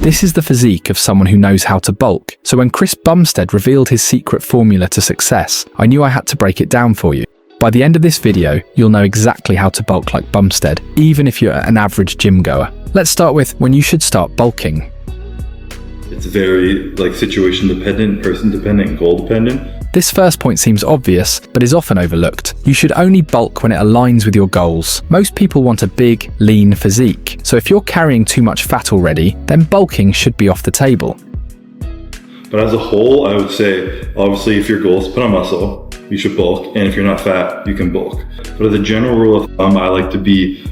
This is the physique of someone who knows how to bulk. So when Chris Bumstead revealed his secret formula to success, I knew I had to break it down for you. By the end of this video, you'll know exactly how to bulk like Bumstead, even if you're an average gym goer. Let's start with when you should start bulking. It's very situation dependent, person dependent, goal dependent. This first point seems obvious, but is often overlooked. You should only bulk when it aligns with your goals. Most people want a big, lean physique. So if you're carrying too much fat already, then bulking should be off the table. But as a whole, I would say, obviously, if your goal is to put on muscle, you should bulk. And if you're not fat, you can bulk. But as a general rule of thumb, I like to be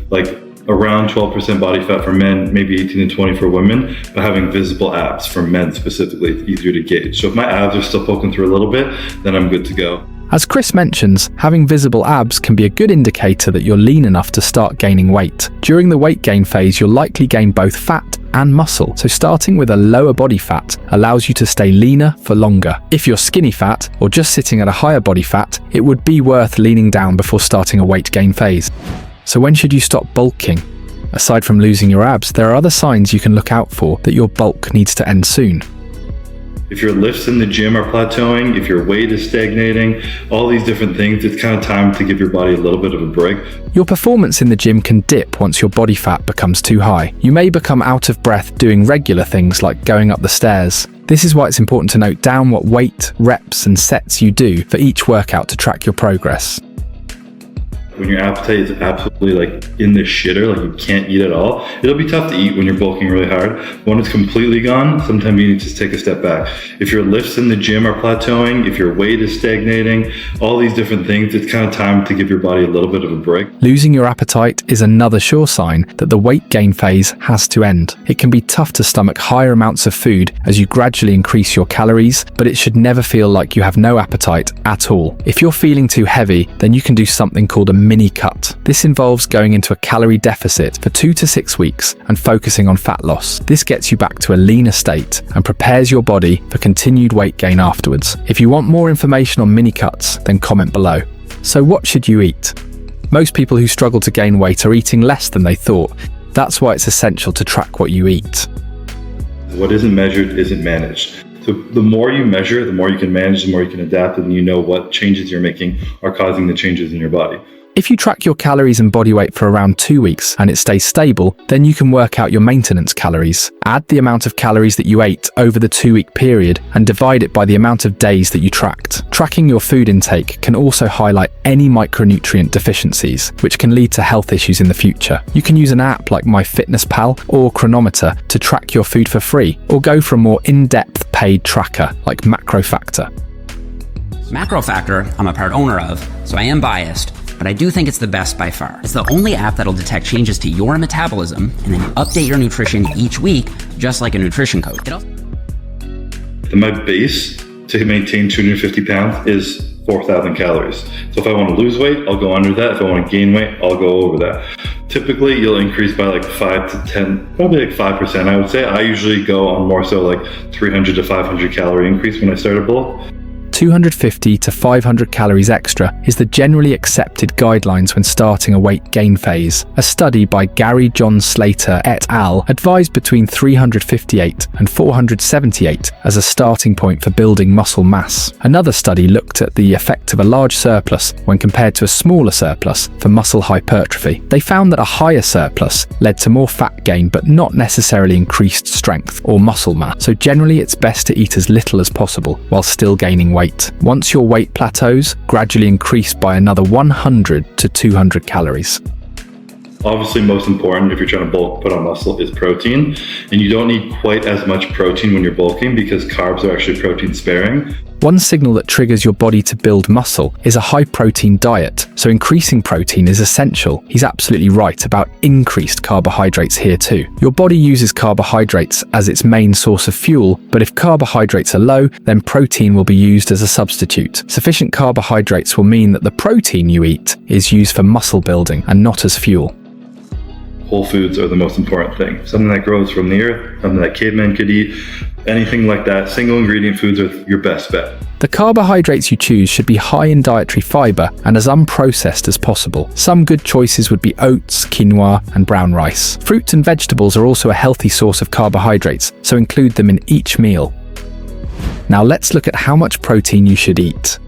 around 12% body fat for men, maybe 18 to 20 for women, but having visible abs for men specifically, it's easier to gauge. So if my abs are still poking through a little bit, then I'm good to go. As Chris mentions, having visible abs can be a good indicator that you're lean enough to start gaining weight. During the weight gain phase, you'll likely gain both fat and muscle, so starting with a lower body fat allows you to stay leaner for longer. If you're skinny fat or just sitting at a higher body fat, it would be worth leaning down before starting a weight gain phase. So when should you stop bulking? Aside from losing your abs, there are other signs you can look out for that your bulk needs to end soon. If your lifts in the gym are plateauing, if your weight is stagnating, all these different things, it's kind of time to give your body a little bit of a break. Your performance in the gym can dip once your body fat becomes too high. You may become out of breath doing regular things like going up the stairs. This is why it's important to note down what weight, reps, and sets you do for each workout to track your progress. When your appetite is absolutely in the shitter, you can't eat at all, it'll be tough to eat when you're bulking really hard. When it's completely gone, sometimes you need to take a step back. If your lifts in the gym are plateauing, if your weight is stagnating, all these different things, it's kind of time to give your body a little bit of a break. Losing your appetite is another sure sign that the weight gain phase has to end. It can be tough to stomach higher amounts of food as you gradually increase your calories, but it should never feel like you have no appetite at all. If you're feeling too heavy, then you can do something called a mini cut. This involves going into a calorie deficit for 2 to 6 weeks and focusing on fat loss. This gets you back to a leaner state and prepares your body for continued weight gain afterwards. If you want more information on mini cuts, then comment below. So what should you eat? Most people who struggle to gain weight are eating less than they thought. That's why it's essential to track what you eat. What isn't measured isn't managed. So the more you measure, the more you can manage, the more you can adapt, and you know what changes you're making are causing the changes in your body. If you track your calories and body weight for around 2 weeks and it stays stable, then you can work out your maintenance calories. Add the amount of calories that you ate over the 2-week period and divide it by the amount of days that you tracked. Tracking your food intake can also highlight any micronutrient deficiencies, which can lead to health issues in the future. You can use an app like MyFitnessPal or Chronometer to track your food for free, or go for a more in-depth paid tracker like MacroFactor. MacroFactor, I'm a part owner of, so I am biased, but I do think it's the best by far. It's the only app that'll detect changes to your metabolism and then update your nutrition each week, just like a nutrition coach. My base to maintain 250 pounds is 4,000 calories. So if I want to lose weight, I'll go under that. If I want to gain weight, I'll go over that. Typically, you'll increase by 5 to 10, probably 5%, I would say. I usually go on more so 300 to 500 calorie increase when I start a bulk. 250 to 500 calories extra is the generally accepted guidelines when starting a weight gain phase. A study by Gary John Slater et al. Advised between 358 and 478 as a starting point for building muscle mass. Another study looked at the effect of a large surplus when compared to a smaller surplus for muscle hypertrophy. They found that a higher surplus led to more fat gain but not necessarily increased strength or muscle mass. So generally it's best to eat as little as possible while still gaining weight. Once your weight plateaus, gradually increase by another 100 to 200 calories. Obviously, most important if you're trying to bulk, put on muscle, is protein. And you don't need quite as much protein when you're bulking because carbs are actually protein sparing. One signal that triggers your body to build muscle is a high-protein diet, so increasing protein is essential. He's absolutely right about increased carbohydrates here too. Your body uses carbohydrates as its main source of fuel, but if carbohydrates are low, then protein will be used as a substitute. Sufficient carbohydrates will mean that the protein you eat is used for muscle building and not as fuel. whole foods are the most important thing. Something that grows from the earth, something that cavemen could eat, anything like that. Single ingredient foods are your best bet. The carbohydrates you choose should be high in dietary fiber and as unprocessed as possible. Some good choices would be oats, quinoa, and brown rice. Fruits and vegetables are also a healthy source of carbohydrates, so include them in each meal. Now let's look at how much protein you should eat.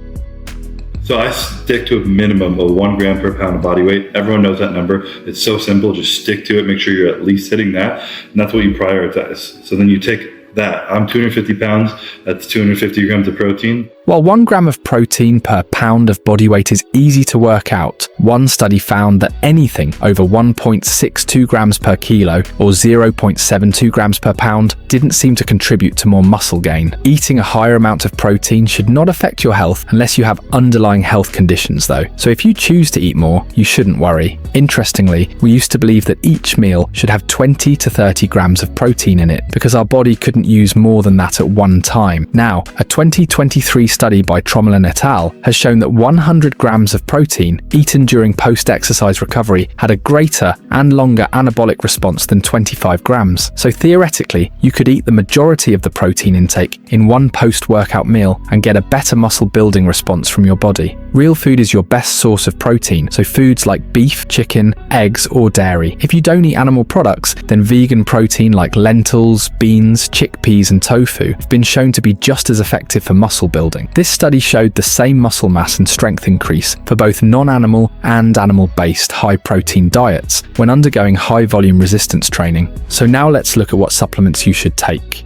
So I stick to a minimum of 1 gram per pound of body weight. Everyone knows that number. It's so simple. Just stick to it. Make sure you're at least hitting that. And that's what you prioritize. So then you take that. I'm 250 pounds. That's 250 grams of protein. While 1 gram of protein per pound of body weight is easy to work out, one study found that anything over 1.62 grams per kilo or 0.72 grams per pound didn't seem to contribute to more muscle gain. Eating a higher amount of protein should not affect your health unless you have underlying health conditions though. So if you choose to eat more, you shouldn't worry. Interestingly, we used to believe that each meal should have 20 to 30 grams of protein in it because our body couldn't use more than that at one time. Now, a 2023 study by Trommel et al. Has shown that 100 grams of protein eaten during post-exercise recovery had a greater and longer anabolic response than 25 grams. So theoretically, you could eat the majority of the protein intake in one post-workout meal and get a better muscle building response from your body. Real food is your best source of protein, so foods like beef, chicken, eggs, or dairy. If you don't eat animal products, then vegan protein like lentils, beans, chickpeas, and tofu have been shown to be just as effective for muscle building. This study showed the same muscle mass and strength increase for both non-animal and animal-based high-protein diets when undergoing high-volume resistance training. So now let's look at what supplements you should take.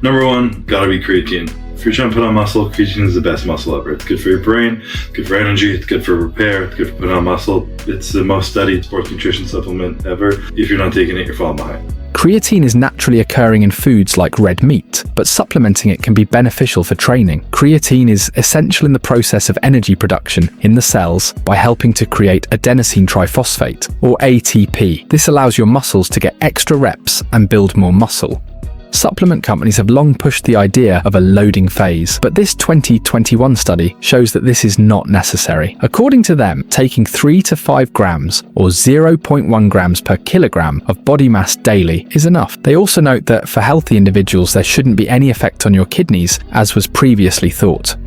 Number 1, gotta be creatine. If you're trying to put on muscle, creatine is the best muscle ever. It's good for your brain, it's good for energy, it's good for repair, it's good for putting on muscle. It's the most studied sports nutrition supplement ever. If you're not taking it, you're falling behind. Creatine is naturally occurring in foods like red meat, but supplementing it can be beneficial for training. Creatine is essential in the process of energy production in the cells by helping to create adenosine triphosphate, or ATP. This allows your muscles to get extra reps and build more muscle. Supplement companies have long pushed the idea of a loading phase, but this 2021 study shows that this is not necessary. According to them, taking 3 to 5 grams or 0.1 grams per kilogram of body mass daily is enough. They also note that for healthy individuals, there shouldn't be any effect on your kidneys, as was previously thought.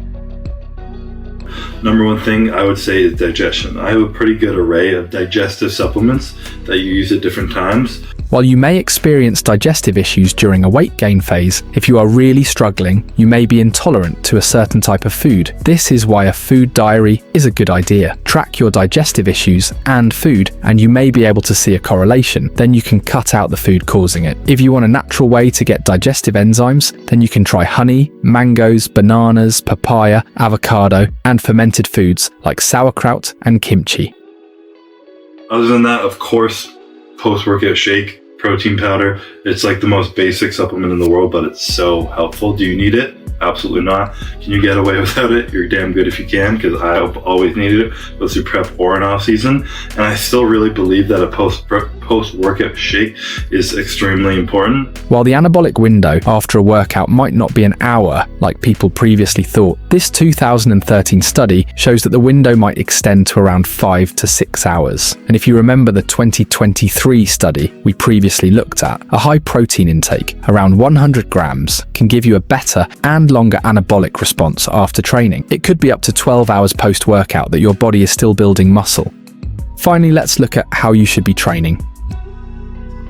Number 1 thing I would say is digestion. I have a pretty good array of digestive supplements that you use at different times. While you may experience digestive issues during a weight gain phase, if you are really struggling, you may be intolerant to a certain type of food. This is why a food diary is a good idea. Track your digestive issues and food, and you may be able to see a correlation. Then you can cut out the food causing it. If you want a natural way to get digestive enzymes, then you can try honey, mangoes, bananas, papaya, avocado, and fermented foods like sauerkraut and kimchi. Other than that, of course, post-workout shake, protein powder. It's like the most basic supplement in the world, but it's so helpful. Do you need it? Absolutely not. Can you get away without it? You're damn good if you can, because I've always needed it, both through prep or in off season. And I still really believe that a post-workout shake is extremely important. While the anabolic window after a workout might not be an hour like people previously thought, this 2013 study shows that the window might extend to around 5 to 6 hours. And if you remember the 2023 study we previously looked at, a high protein intake, around 100 grams, can give you a better and longer anabolic response after training. It could be up to 12 hours post-workout that your body is still building muscle. Finally, let's look at how you should be training.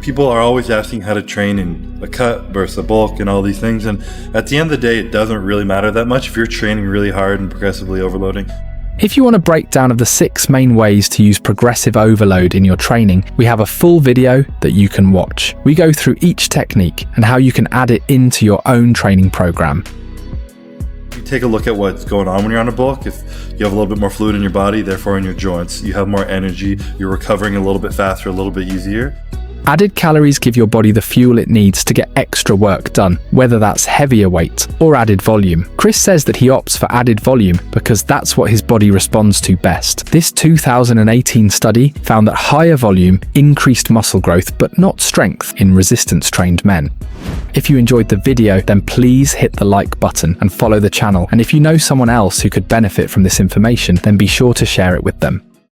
People are always asking how to train in a cut versus a bulk and all these things, and at the end of the day, it doesn't really matter that much if you're training really hard and progressively overloading. If you want a breakdown of the 6 main ways to use progressive overload in your training, we have a full video that you can watch. We go through each technique and how you can add it into your own training program. You take a look at what's going on when you're on a bulk. If you have a little bit more fluid in your body, therefore in your joints, you have more energy, you're recovering a little bit faster, a little bit easier. Added calories give your body the fuel it needs to get extra work done, whether that's heavier weight or added volume. Chris says that he opts for added volume because that's what his body responds to best. This 2018 study found that higher volume increased muscle growth but not strength in resistance-trained men. If you enjoyed the video, then please hit the like button and follow the channel. And if you know someone else who could benefit from this information, then be sure to share it with them.